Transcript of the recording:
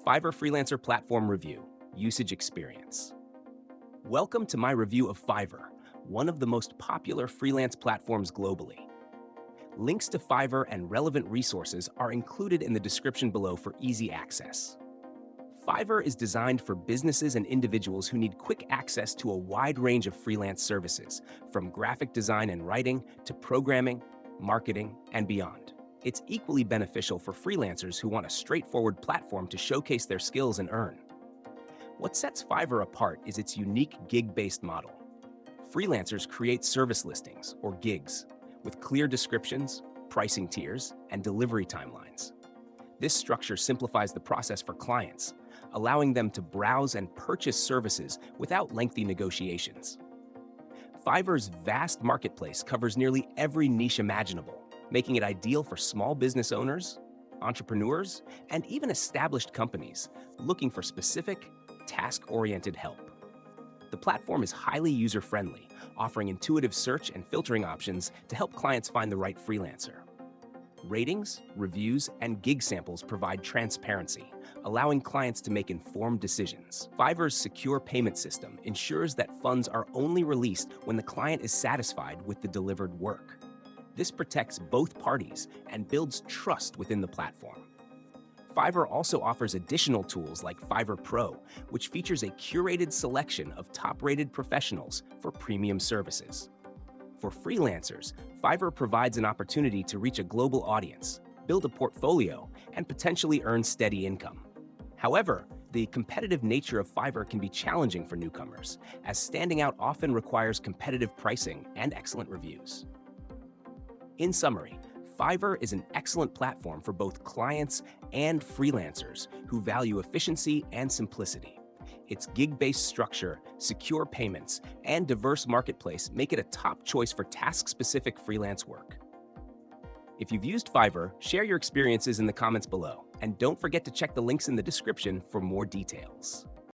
Fiverr Freelancer Platform Review, Usage Experience. Welcome to my review of Fiverr, one of the most popular freelance platforms globally. Links to Fiverr and relevant resources are included in the description below for easy access. Fiverr is designed for businesses and individuals who need quick access to a wide range of freelance services, from graphic design and writing to programming, marketing, and beyond. It's equally beneficial for freelancers who want a straightforward platform to showcase their skills and earn. What sets Fiverr apart is its unique gig-based model. Freelancers create service listings, or gigs, with clear descriptions, pricing tiers, and delivery timelines. This structure simplifies the process for clients, allowing them to browse and purchase services without lengthy negotiations. Fiverr's vast marketplace covers nearly every niche imaginable, making it ideal for small business owners, entrepreneurs, and even established companies looking for specific, task-oriented help. The platform is highly user-friendly, offering intuitive search and filtering options to help clients find the right freelancer. Ratings, reviews, and gig samples provide transparency, allowing clients to make informed decisions. Fiverr's secure payment system ensures that funds are only released when the client is satisfied with the delivered work. This protects both parties and builds trust within the platform. Fiverr also offers additional tools like Fiverr Pro, which features a curated selection of top-rated professionals for premium services. For freelancers, Fiverr provides an opportunity to reach a global audience, build a portfolio, and potentially earn steady income. However, the competitive nature of Fiverr can be challenging for newcomers, as standing out often requires competitive pricing and excellent reviews. In summary, Fiverr is an excellent platform for both clients and freelancers who value efficiency and simplicity. Its gig-based structure, secure payments, and diverse marketplace make it a top choice for task-specific freelance work. If you've used Fiverr, share your experiences in the comments below, and don't forget to check the links in the description for more details.